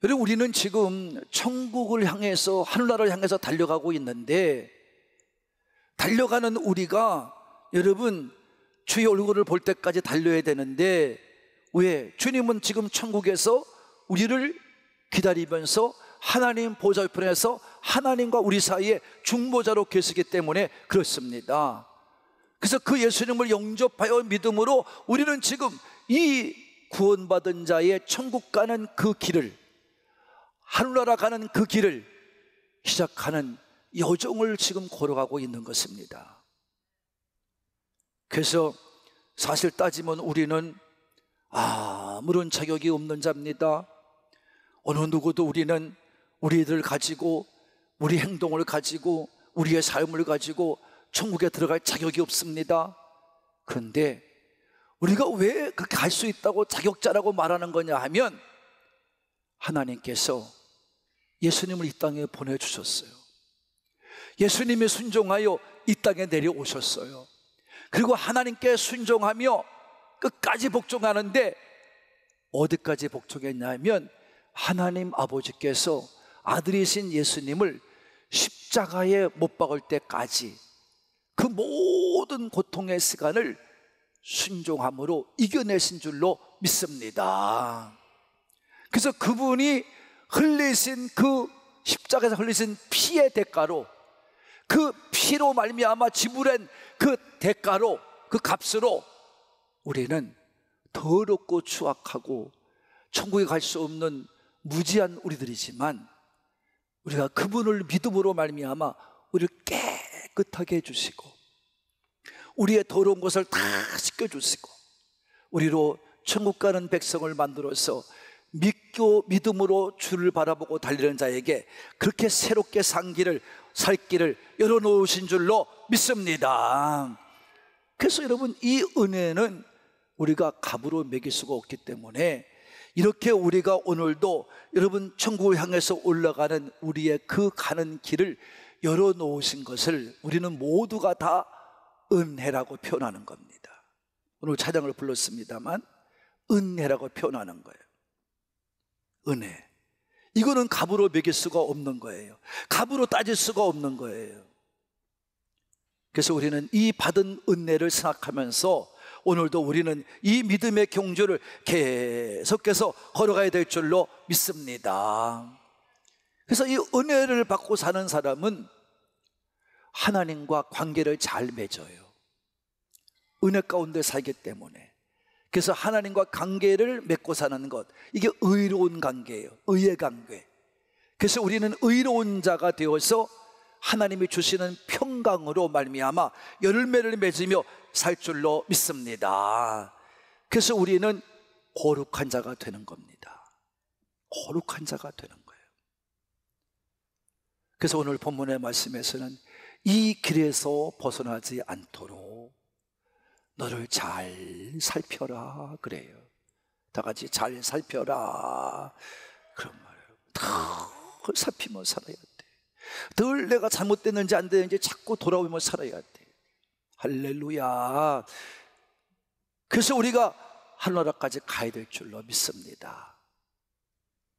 여러분, 우리는 지금 천국을 향해서, 하늘나라를 향해서 달려가고 있는데, 달려가는 우리가 여러분 주의 얼굴을 볼 때까지 달려야 되는데, 왜? 주님은 지금 천국에서 우리를 기다리면서 하나님 보좌 우편에서 하나님과 우리 사이에 중보자로 계시기 때문에 그렇습니다. 그래서 그 예수님을 영접하여 믿음으로 우리는 지금 이 구원받은 자의 천국 가는 그 길을, 하늘나라 가는 그 길을 시작하는 여정을 지금 걸어가고 있는 것입니다. 그래서 사실 따지면 우리는 아무런 자격이 없는 자입니다. 어느 누구도 우리는 우리를 가지고, 우리 행동을 가지고, 우리의 삶을 가지고 천국에 들어갈 자격이 없습니다. 그런데 우리가 왜 그렇게 갈 수 있다고 자격자라고 말하는 거냐 하면, 하나님께서 예수님을 이 땅에 보내주셨어요. 예수님이 순종하여 이 땅에 내려오셨어요. 그리고 하나님께 순종하며 끝까지 복종하는데, 어디까지 복종했냐면 하나님 아버지께서 아들이신 예수님을 십자가에 못 박을 때까지 그 모든 고통의 시간을 순종함으로 이겨내신 줄로 믿습니다. 그래서 그분이 흘리신 그 십자가에서 흘리신 피의 대가로, 그 피로 말미암아 지불한 그 대가로, 그 값으로 우리는 더럽고 추악하고 천국에 갈 수 없는 무지한 우리들이지만, 우리가 그분을 믿음으로 말미암아 우리를 깨끗하게 해주시고 우리의 더러운 것을 다 씻겨주시고 우리로 천국 가는 백성을 만들어서 믿음으로 주를 바라보고 달리는 자에게 그렇게 새롭게 살 길을 열어놓으신 줄로 믿습니다. 그래서 여러분, 이 은혜는 우리가 값으로 매길 수가 없기 때문에, 이렇게 우리가 오늘도 여러분 천국을 향해서 올라가는 우리의 그 가는 길을 열어놓으신 것을 우리는 모두가 다 은혜라고 표현하는 겁니다. 오늘 찬양을 불렀습니다만 은혜라고 표현하는 거예요. 은혜, 이거는 값으로 매길 수가 없는 거예요. 값으로 따질 수가 없는 거예요. 그래서 우리는 이 받은 은혜를 생각하면서 오늘도 우리는 이 믿음의 경주를 계속해서 걸어가야 될 줄로 믿습니다. 그래서 이 은혜를 받고 사는 사람은 하나님과 관계를 잘 맺어요. 은혜 가운데 살기 때문에. 그래서 하나님과 관계를 맺고 사는 것, 이게 의로운 관계예요. 의의 관계. 그래서 우리는 의로운 자가 되어서 하나님이 주시는 평강으로 말미암아 열매를 맺으며 살 줄로 믿습니다. 그래서 우리는 거룩한 자가 되는 겁니다. 거룩한 자가 되는 거예요. 그래서 오늘 본문의 말씀에서는 이 길에서 벗어나지 않도록 너를 잘 살펴라 그래요. 다 같이 잘 살펴라 그런 말이에요. 늘 살피며 살아야 돼. 늘 내가 잘못됐는지 안 되는지 자꾸 돌아오며 살아야 돼. 할렐루야. 그래서 우리가 하늘나라까지 가야 될 줄로 믿습니다.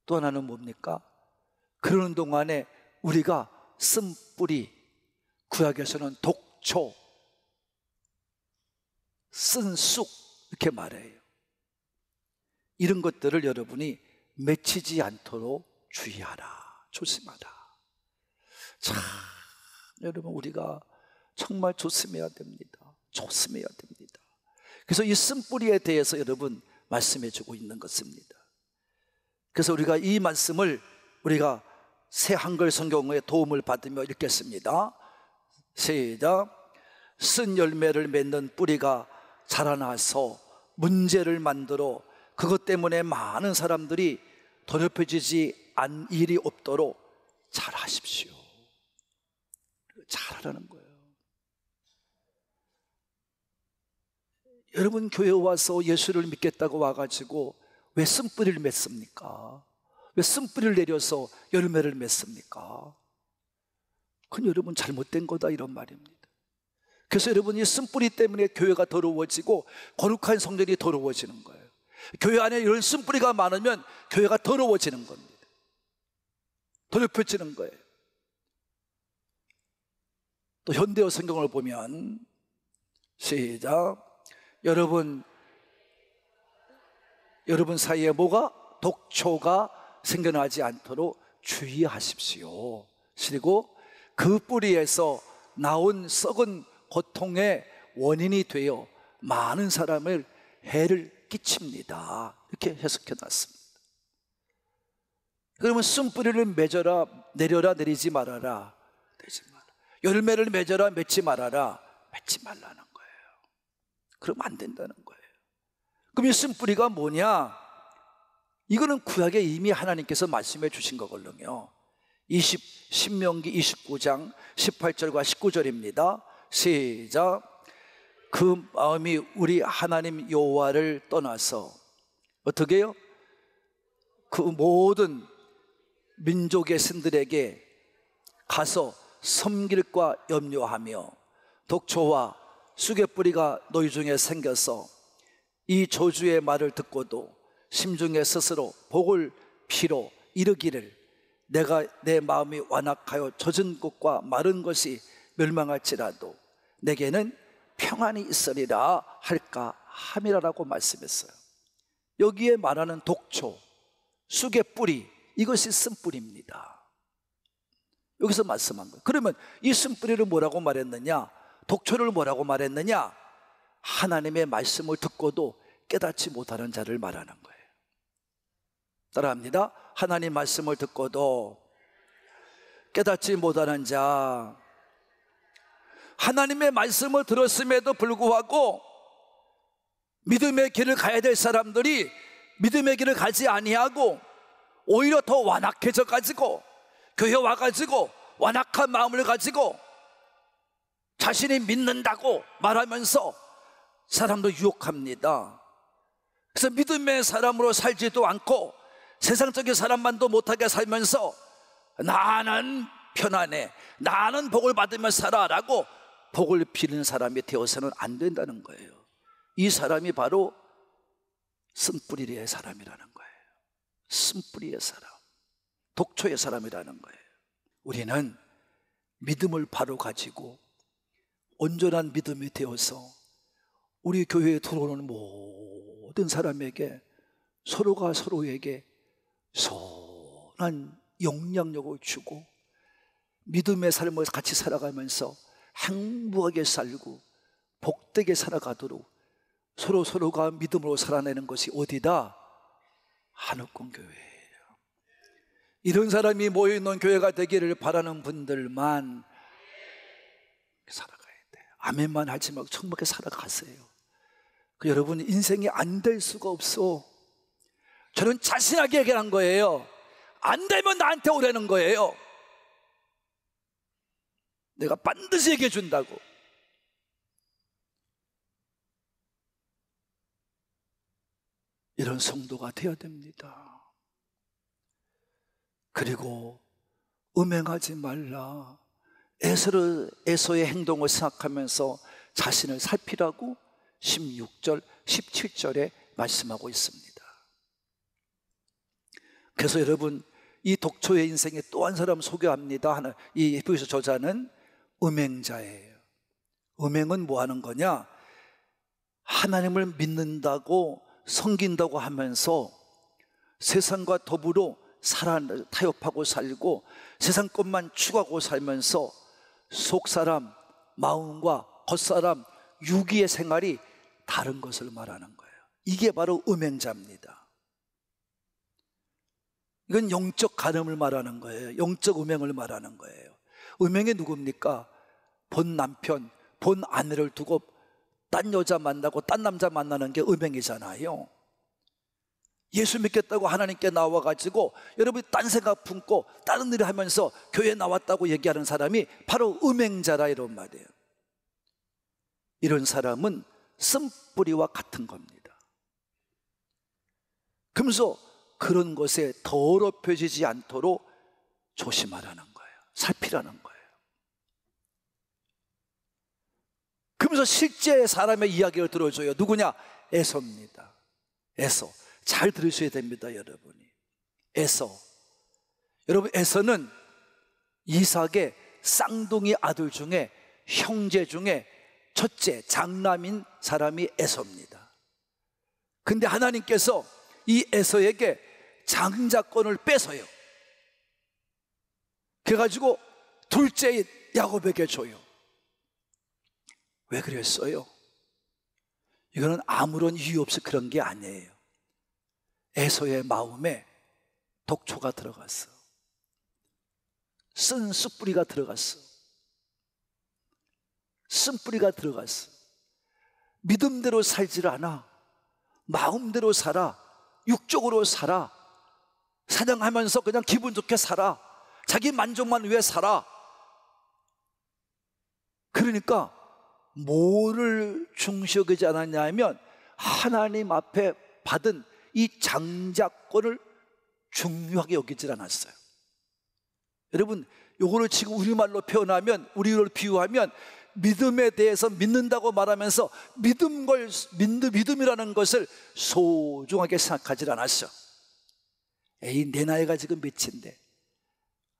또 하나는 뭡니까? 그러는 동안에 우리가 쓴 뿌리, 구약에서는 독초, 쓴 쑥 이렇게 말해요. 이런 것들을 여러분이 맺히지 않도록 주의하라, 조심하라. 참 여러분, 우리가 정말 조심해야 됩니다. 조심해야 됩니다. 그래서 이 쓴뿌리에 대해서 여러분 말씀해 주고 있는 것입니다. 그래서 우리가 이 말씀을 우리가 새 한글 성경의 도움을 받으며 읽겠습니다. 시작. 쓴 열매를 맺는 뿌리가 자라나서 문제를 만들어 그것 때문에 많은 사람들이 더럽혀지지 않을 일이 없도록 잘하십시오. 잘하라는 거예요. 여러분, 교회 와서 예수를 믿겠다고 와가지고 왜 쓴뿌리를 맺습니까? 왜 쓴뿌리를 내려서 열매를 맺습니까? 그건 여러분 잘못된 거다 이런 말입니다. 그래서 여러분, 이 쓴뿌리 때문에 교회가 더러워지고 거룩한 성전이 더러워지는 거예요. 교회 안에 이런 쓴뿌리가 많으면 교회가 더러워지는 겁니다. 더럽혀지는 거예요. 또 현대어 성경을 보면 시작. 여러분 사이에 뭐가? 독초가 생겨나지 않도록 주의하십시오. 그리고 그 뿌리에서 나온 썩은 고통의 원인이 되어 많은 사람을 해를 끼칩니다. 이렇게 해석해 놨습니다. 그러면 쓴뿌리를 맺어라, 내려라, 내리지 말아라. 내지 마라. 열매를 맺어라, 맺지 말아라. 맺지 말라는 거예요. 그러면 안 된다는 거예요. 그럼 이 쓴뿌리가 뭐냐? 이거는 구약에 이미 하나님께서 말씀해 주신 거거든요. 신명기 29장 18절과 19절입니다. 시작. 그 마음이 우리 하나님 여호와를 떠나서 어떻게 해요? 그 모든 민족의 신들에게 가서 섬길까 염려하며 독초와 쑥의 너희 중에 생겨서 이 저주의 말을 듣고도 심중에 스스로 복을 피로 이르기를 내가 내 마음이 완악하여 젖은 꽃과 마른 것이 멸망할지라도 내게는 평안이 있으리라 할까 함이라라고 말씀했어요. 여기에 말하는 독초, 쑥의 뿌리, 이것이 쓴뿌리입니다. 여기서 말씀한 거예요. 그러면 이 쓴뿌리를 뭐라고 말했느냐? 독초를 뭐라고 말했느냐? 하나님의 말씀을 듣고도 깨닫지 못하는 자를 말하는 거예요. 따라합니다. 하나님 말씀을 듣고도 깨닫지 못하는 자. 하나님의 말씀을 들었음에도 불구하고 믿음의 길을 가야 될 사람들이 믿음의 길을 가지 아니하고 오히려 더 완악해져 가지고 교회 와가지고 완악한 마음을 가지고 자신이 믿는다고 말하면서 사람도 유혹합니다. 그래서 믿음의 사람으로 살지도 않고 세상적인 사람만도 못하게 살면서 나는 편안해, 나는 복을 받으며 살아라고 복을 비는 사람이 되어서는 안 된다는 거예요. 이 사람이 바로 쓴뿌리의 사람이라는 거예요. 쓴뿌리의 사람, 독초의 사람이라는 거예요. 우리는 믿음을 바로 가지고 온전한 믿음이 되어서 우리 교회에 들어오는 모든 사람에게 서로가 서로에게 선한 영향력을 주고 믿음의 삶을 같이 살아가면서 행복하게 살고 복되게 살아가도록 서로가 믿음으로 살아내는 것이 어디다? 한옥권 교회예요. 이런 사람이 모여있는 교회가 되기를 바라는 분들만 살아가야 돼요. 아멘만 하지 말고 정말 살아가세요. 여러분 인생이 안 될 수가 없어. 저는 자신하게 얘기한 거예요. 안 되면 나한테 오라는 거예요. 내가 반드시 얘기해 준다고. 이런 성도가 되어야 됩니다. 그리고 음행하지 말라. 에서의 행동을 생각하면서 자신을 살피라고 16절, 17절에 말씀하고 있습니다. 그래서 여러분 이 독초의 인생에 또 한 사람 소개합니다. 이 히브리서 저자는 음행자예요. 음행은 뭐 하는 거냐? 하나님을 믿는다고 섬긴다고 하면서 세상과 더불어 타협하고 살고 세상 것만 추구하고 살면서 속사람, 마음과 겉사람, 육의의 생활이 다른 것을 말하는 거예요. 이게 바로 음행자입니다. 이건 영적 간음을 말하는 거예요. 영적 음행을 말하는 거예요. 음행이 누굽니까? 본 남편, 본 아내를 두고 딴 여자 만나고 딴 남자 만나는 게 음행이잖아요. 예수 믿겠다고 하나님께 나와가지고 여러분이 딴 생각 품고 다른 일을 하면서 교회에 나왔다고 얘기하는 사람이 바로 음행자라 이런 말이에요. 이런 사람은 쓴뿌리와 같은 겁니다. 그러면서 그런 것에 더럽혀지지 않도록 조심하라는 거예요. 살피라는 거예요. 그러면서 실제 사람의 이야기를 들어줘요. 누구냐? 에서입니다. 에서. 잘 들으셔야 됩니다, 여러분이. 에서. 여러분, 에서는 이삭의 쌍둥이 아들 중에 형제 중에 첫째 장남인 사람이 에서입니다. 근데 하나님께서 이 에서에게 장자권을 뺏어요. 그래가지고 둘째인 야곱에게 줘요. 왜 그랬어요? 이거는 아무런 이유 없이 그런 게 아니에요. 에서의 마음에 독초가 들어갔어. 쓴 숯뿌리가 들어갔어. 쓴뿌리가 들어갔어. 믿음대로 살지를 않아. 마음대로 살아. 육적으로 살아. 사냥하면서 그냥 기분 좋게 살아. 자기 만족만 위해 살아. 그러니까 뭐를 중시하지 않았냐 하면 하나님 앞에 받은 이 장자권을 중요하게 여기질 않았어요. 여러분, 요거를 지금 우리말로 표현하면, 우리로 비유하면 믿음에 대해서 믿는다고 말하면서 믿음이라는 것을 소중하게 생각하지 않았어. 에이, 내 나이가 지금 몇인데,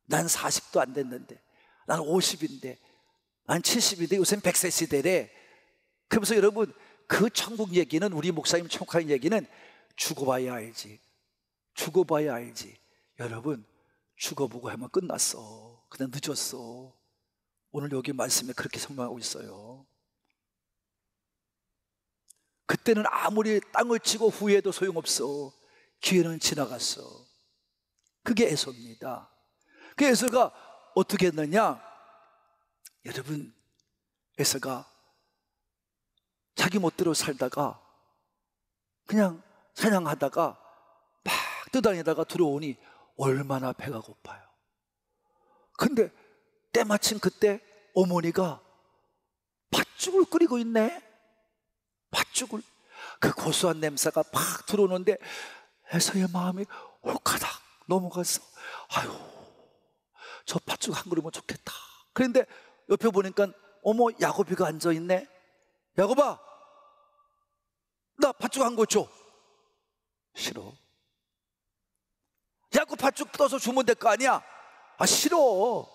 난 40도 안 됐는데, 난 50인데, 난 70인데, 요새는 100세 시대래. 그러면서 여러분, 그 천국 얘기는, 우리 목사님 천국하는 얘기는 죽어봐야 알지. 죽어봐야 알지. 여러분, 죽어보고 하면 끝났어. 그냥 늦었어. 오늘 여기 말씀에 그렇게 설명하고 있어요. 그때는 아무리 땅을 치고 후회해도 소용없어. 기회는 지나갔어. 그게 에서입니다. 그 에서가 어떻게 했느냐? 여러분, 에서가 자기 멋대로 살다가 그냥 사냥하다가 막 떠다니다가 들어오니 얼마나 배가 고파요. 근데 때마침 그때 어머니가 팥죽을 끓이고 있네. 팥죽을. 그 고소한 냄새가 팍 들어오는데 에서의 마음이 홀가닥 넘어가서, 아유, 저 팥죽 한 그릇이면 좋겠다. 그런데 옆에 보니까 어머, 야곱이가 앉아있네. 야곱아, 나 팥죽 한 그릇 줘. 싫어. 야곱 팥죽 떠서 주면 될 거 아니야? 아, 싫어. 너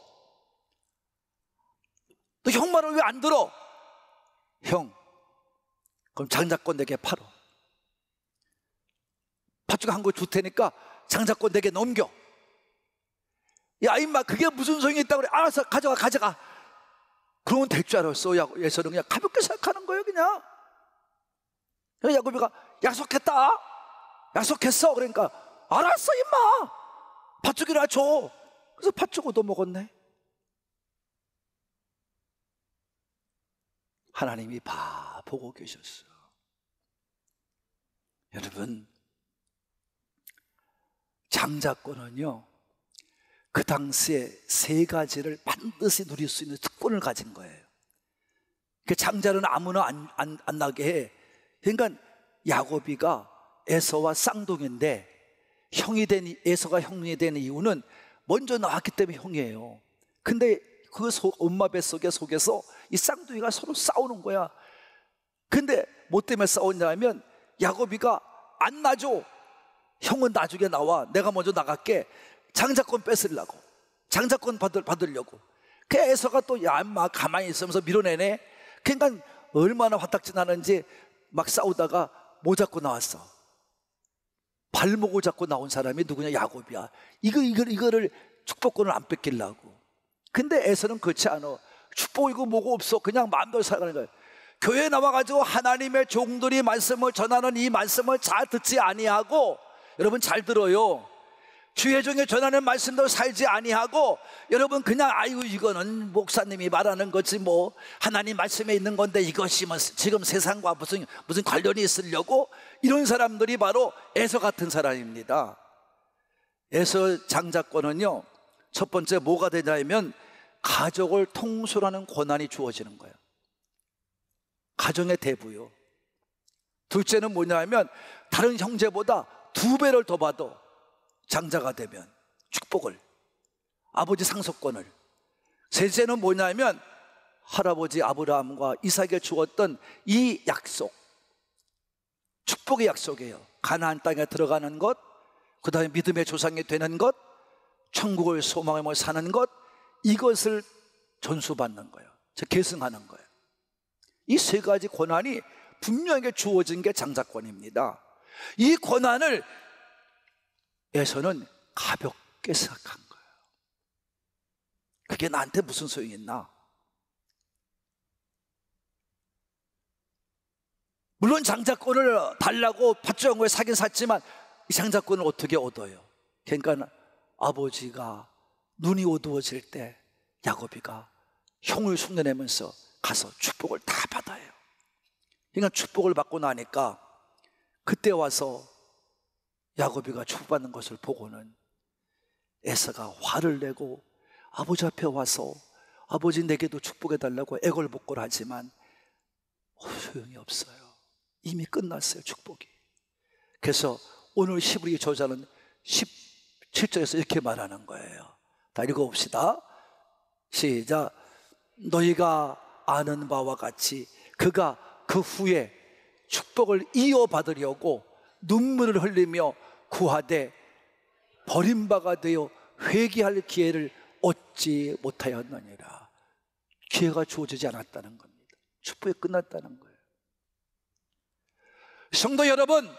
형 말을 왜 안 들어? 형, 그럼 장자권 내게 팔어. 팥죽 한 그릇 줄 테니까 장자권 내게 넘겨. 야, 임마, 그게 무슨 소용이 있다고 그래. 알았어, 가져가. 그러면 될 줄 알았어. 에서는 그냥 가볍게 생각하는 거예요. 그냥 야곱이가 약속했어. 그러니까 알았어, 임마, 팥죽이나 줘. 그래서 팥죽 얻어 먹었네. 하나님이 다 보고 계셨어. 여러분, 장자권은요, 그 당시에 세 가지를 반드시 누릴 수 있는 특권을 가진 거예요. 그 장자는 아무나 안 나게 해. 그러니까 야곱이가 에서와 쌍둥이인데, 에서가 형이 된 이유는 먼저 나왔기 때문에 형이에요. 근데 그 엄마 뱃속에 속에서 이 쌍둥이가 서로 싸우는 거야. 근데 뭐 때문에 싸웠냐면, 야곱이가 안 놔줘. 형은 나중에 나와. 내가 먼저 나갈게. 장자권 뺏으려고. 장자권 받으려고. 그 에서가 또, 야, 인마, 가만히 있으면서 밀어내네. 그러니까 얼마나 화딱지 나는지 막 싸우다가 뭐 잡고 나왔어? 발목을 잡고 나온 사람이 누구냐? 야곱이야. 이거를 축복권을 안 뺏기려고. 근데 에서는 그렇지 않아. 축복이고 뭐고 없어. 그냥 마음대로 살아가는 거야. 교회에 나와가지고 하나님의 종들이 말씀을 전하는 이 말씀을 잘 듣지 아니하고, 여러분 잘 들어요. 주의 종이 전하는 말씀대로 살지 아니하고, 여러분 그냥 아이고 이거는 목사님이 말하는 거지 뭐, 하나님 말씀에 있는 건데 이것이 뭐 지금 세상과 무슨 관련이 있으려고, 이런 사람들이 바로 에서 같은 사람입니다. 에서 장자권은요, 첫 번째 뭐가 되냐면 가족을 통솔하는 권한이 주어지는 거예요. 가정의 대부요. 둘째는 뭐냐면 다른 형제보다 2배를 더 받아. 장자가 되면 축복을, 아버지 상속권을. 셋째는 뭐냐면 할아버지 아브라함과 이삭에게 주었던 이 약속, 축복의 약속이에요. 가나안 땅에 들어가는 것, 그 다음에 믿음의 조상이 되는 것, 천국을 소망하며 사는 것, 이것을 전수받는 거예요. 즉 계승하는 거예요. 이 세 가지 권한이 분명하게 주어진 게 장자권입니다. 이 권한을 에서는 가볍게 생각한 거예요. 그게 나한테 무슨 소용이 있나? 물론 장자권을 달라고 밭주한 거에 사긴 샀지만 이 장자권을 어떻게 얻어요? 그러니까 아버지가 눈이 어두워질 때 야곱이가 형을 흉내내면서 가서 축복을 다 받아요. 그러니까 축복을 받고 나니까 그때 와서 야곱이가 축복받는 것을 보고는 에서가 화를 내고 아버지 앞에 와서 아버지 내게도 축복해달라고 애걸복걸 하지만 소용이 없어요. 이미 끝났어요, 축복이. 그래서 오늘 히브리 저자는 17절에서 이렇게 말하는 거예요. 다 읽어봅시다. 시작. 너희가 아는 바와 같이 그가 그 후에 축복을 이어받으려고 눈물을 흘리며 구하되 버림바가 되어 회개할 기회를 얻지 못하였느니라. 기회가 주어지지 않았다는 겁니다. 축복이 끝났다는 거예요. 성도 여러분,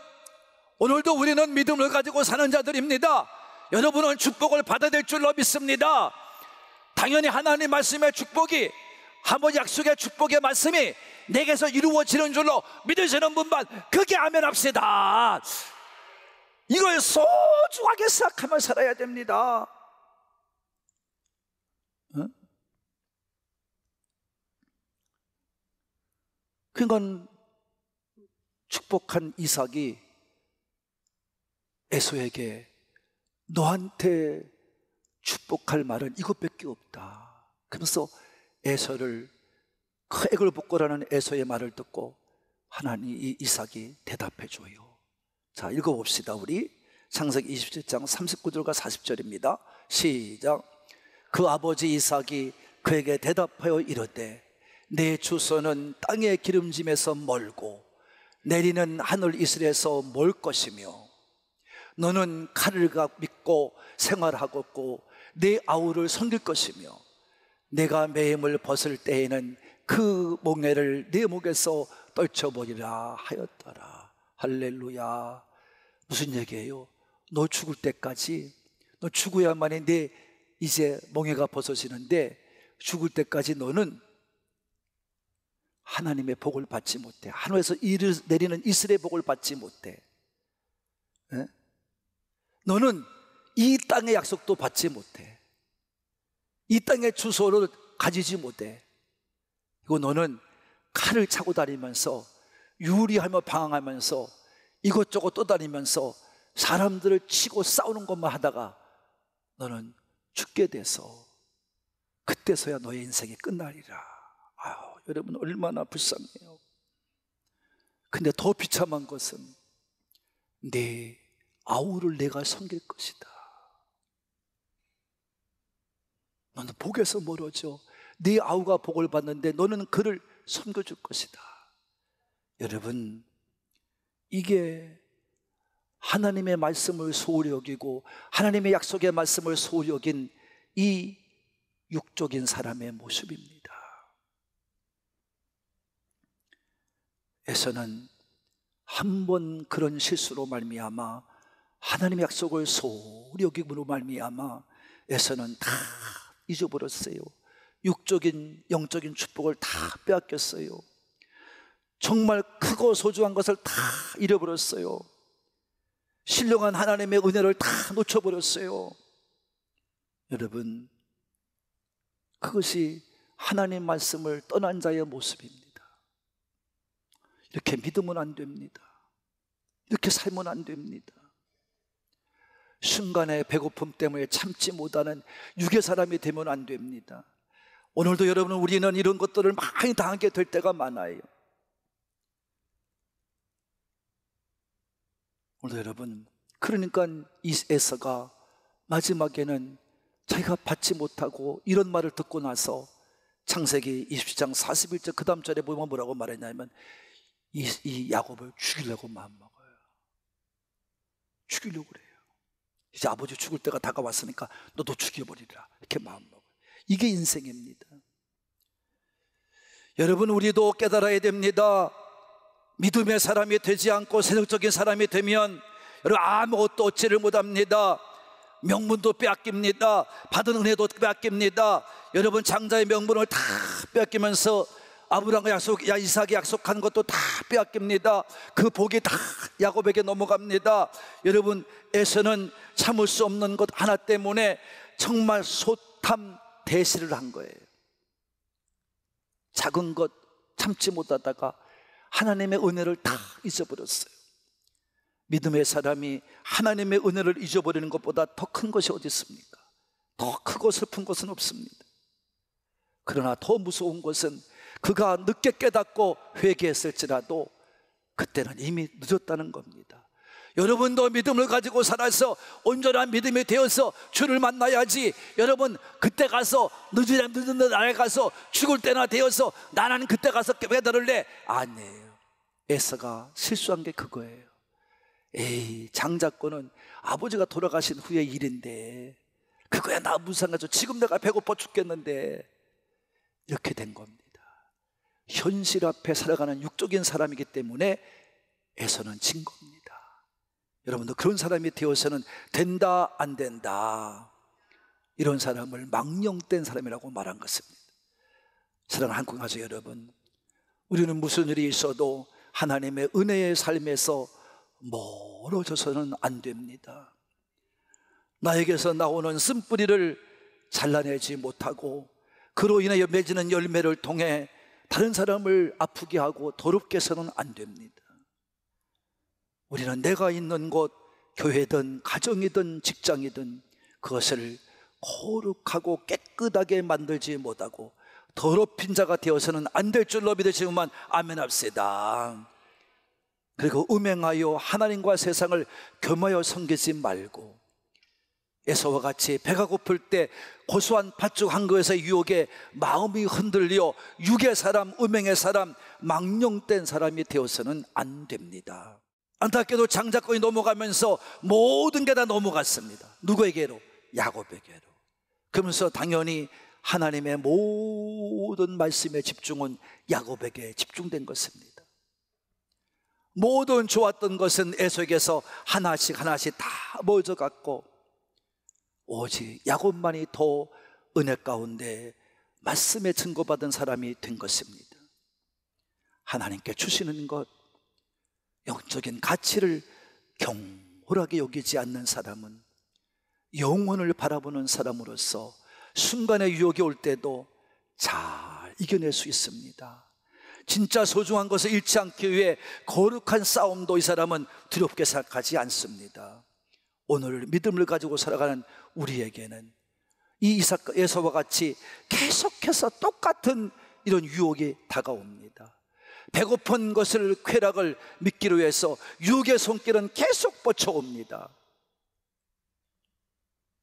오늘도 우리는 믿음을 가지고 사는 자들입니다. 여러분은 축복을 받아야 될 줄로 믿습니다. 당연히 하나님 말씀의 축복이, 아버지 약속의 축복의 말씀이 내게서 이루어지는 줄로 믿으시는 분만 그게 아멘 합시다. 이걸 소중하게 생각하며 살아야 됩니다. 응? 그러니까 축복한 이삭이 에서에게 너한테 축복할 말은 이것밖에 없다. 그러면서 에서를 애걸복걸하는 에서의 말을 듣고 하나님 이 이삭이 대답해 줘요. 자, 읽어봅시다. 우리 창세기 27장 39절과 40절입니다 시작. 그 아버지 이삭이 그에게 대답하여 이르되 내 주소는 땅의 기름짐에서 멀고 내리는 하늘 이슬에서 멀 것이며 너는 칼을 믿고 생활하겠고 내 아우를 섬길 것이며 내가 매임을 벗을 때에는 그 몽해를 내 목에서 떨쳐버리라 하였더라. 할렐루야. 무슨 얘기예요? 너 죽을 때까지, 너 죽어야만이 내 이제 몽해가 벗어지는데 죽을 때까지 너는 하나님의 복을 받지 못해. 하늘에서 내리는 이슬의 복을 받지 못해. 에? 너는 이 땅의 약속도 받지 못해. 이 땅의 주소를 가지지 못해. 그리고 너는 칼을 차고 다니면서 유리하며 방황하면서 이것저것 떠다니면서 사람들을 치고 싸우는 것만 하다가 너는 죽게 돼서 그때서야 너의 인생이 끝나리라. 아유, 여러분 얼마나 불쌍해요. 근데 더 비참한 것은 내 아우를 내가 섬길 것이다. 너는 복에서 멀어져. 네 아우가 복을 받는데 너는 그를 섬겨줄 것이다. 여러분, 이게 하나님의 말씀을 소홀히 여기고 하나님의 약속의 말씀을 소홀히 여긴 이 육적인 사람의 모습입니다. 에서는 한 번 그런 실수로 말미암아 하나님의 약속을 소홀히 여김으로 말미암아 에서는 다 잊어버렸어요. 육적인 영적인 축복을 다 빼앗겼어요. 정말 크고 소중한 것을 다 잃어버렸어요. 신령한 하나님의 은혜를 다 놓쳐버렸어요. 여러분, 그것이 하나님 말씀을 떠난 자의 모습입니다. 이렇게 믿으면 안 됩니다. 이렇게 살면 안 됩니다. 순간의 배고픔 때문에 참지 못하는 육의 사람이 되면 안 됩니다. 오늘도 여러분, 우리는 이런 것들을 많이 당하게 될 때가 많아요. 오늘도 여러분, 그러니까 이 에서가 마지막에는 자기가 받지 못하고 이런 말을 듣고 나서 창세기 20장 41절 그 다음 절에 보면 뭐라고 말했냐면 이 야곱을 죽이려고 마음먹어요. 죽이려고 그래요. 이제 아버지 죽을 때가 다가왔으니까 너도 죽여버리라, 이렇게 마음먹어요. 이게 인생입니다. 여러분, 우리도 깨달아야 됩니다. 믿음의 사람이 되지 않고 세속적인 사람이 되면 여러분 아무것도 얻지를 못합니다. 명분도 빼앗깁니다. 받은 은혜도 빼앗깁니다. 여러분, 장자의 명분을 다 빼앗기면서 아브라함과 이삭이 약속한 것도 다 빼앗깁니다. 그 복이 다 야곱에게 넘어갑니다. 여러분, 에서는 참을 수 없는 것 하나 때문에 정말 소탐 대시를 한 거예요. 작은 것 참지 못하다가 하나님의 은혜를 다 잊어버렸어요. 믿음의 사람이 하나님의 은혜를 잊어버리는 것보다 더 큰 것이 어디 있습니까? 더 크고 슬픈 것은 없습니다. 그러나 더 무서운 것은 그가 늦게 깨닫고 회개했을지라도 그때는 이미 늦었다는 겁니다. 여러분도 믿음을 가지고 살아서 온전한 믿음이 되어서 주를 만나야지. 여러분, 그때 가서 늦은 날에 가서 죽을 때나 되어서 나는 그때 가서 깨달을래, 아니에요. 에서가 실수한 게 그거예요. 에이, 장자권은 아버지가 돌아가신 후의 일인데 그거야 나 무슨 상관이죠. 지금 내가 배고파 죽겠는데. 이렇게 된 겁니다. 현실 앞에 살아가는 육적인 사람이기 때문에 에서는 진 겁니다. 여러분도 그런 사람이 되어서는 된다 안 된다, 이런 사람을 망령된 사람이라고 말한 것입니다. 사랑하는 한국 가족 여러분, 우리는 무슨 일이 있어도 하나님의 은혜의 삶에서 멀어져서는 안 됩니다. 나에게서 나오는 쓴뿌리를 잘라내지 못하고 그로 인해 맺어지는 열매를 통해 다른 사람을 아프게 하고 더럽게 해서는 안 됩니다. 우리는 내가 있는 곳, 교회든 가정이든 직장이든 그것을 거룩하고 깨끗하게 만들지 못하고 더럽힌 자가 되어서는 안 될 줄로 믿으시면 아멘 합시다. 그리고 음행하여 하나님과 세상을 겸하여 섬기지 말고 에서와 같이 배가 고플 때 고소한 팥죽 한 그릇의 유혹에 마음이 흔들려 육의 사람, 음행의 사람, 망령된 사람이 되어서는 안 됩니다. 안타깝게도 장자권이 넘어가면서 모든 게 다 넘어갔습니다. 누구에게로? 야곱에게로. 그러면서 당연히 하나님의 모든 말씀의 집중은 야곱에게 집중된 것입니다. 모든 좋았던 것은 에서에게서 하나씩 하나씩 다 모여져갔고 오직 야곱만이 더 은혜 가운데 말씀에 증거받은 사람이 된 것입니다. 하나님께 주시는 것, 영적인 가치를 경홀하게 여기지 않는 사람은 영혼을 바라보는 사람으로서 순간의 유혹이 올 때도 잘 이겨낼 수 있습니다. 진짜 소중한 것을 잃지 않기 위해 거룩한 싸움도 이 사람은 두렵게 생각하지 않습니다. 오늘 믿음을 가지고 살아가는 우리에게는 이 이삭, 에서와 같이 계속해서 똑같은 이런 유혹이 다가옵니다. 배고픈 것을, 쾌락을 믿기로 해서 유혹의 손길은 계속 뻗쳐옵니다.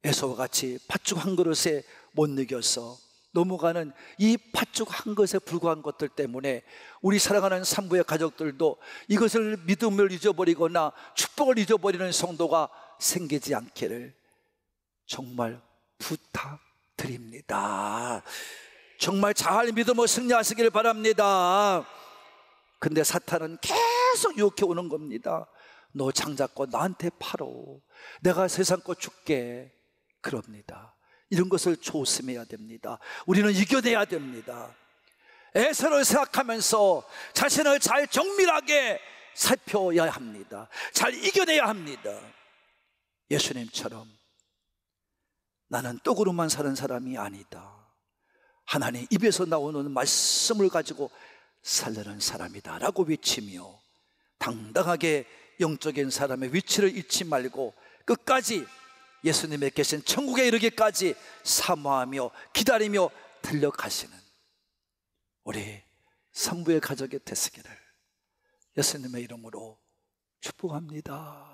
에서와 같이 팥죽 한 그릇에 못 이겨서 넘어가는 이 팥죽 한 것에 불과한 것들 때문에 우리 사랑하는 산부의 가족들도 이것을 믿음을 잊어버리거나 축복을 잊어버리는 성도가 생기지 않기를 정말 부탁드립니다. 정말 잘 믿음으로 승리하시길 바랍니다. 근데 사탄은 계속 유혹해 오는 겁니다. 너 장자권 나한테 팔어, 내가 세상 거 줄게, 그럽니다. 이런 것을 조심해야 됩니다. 우리는 이겨내야 됩니다. 에서를 생각하면서 자신을 잘 정밀하게 살펴야 합니다. 잘 이겨내야 합니다. 예수님처럼 나는 떡으로만 사는 사람이 아니다, 하나님 입에서 나오는 말씀을 가지고 살려는 사람이다 라고 외치며 당당하게 영적인 사람의 위치를 잊지 말고 끝까지 예수님의 계신 천국에 이르기까지 사모하며 기다리며 달려가시는 우리 성부의 가족이 되시기를 예수님의 이름으로 축복합니다.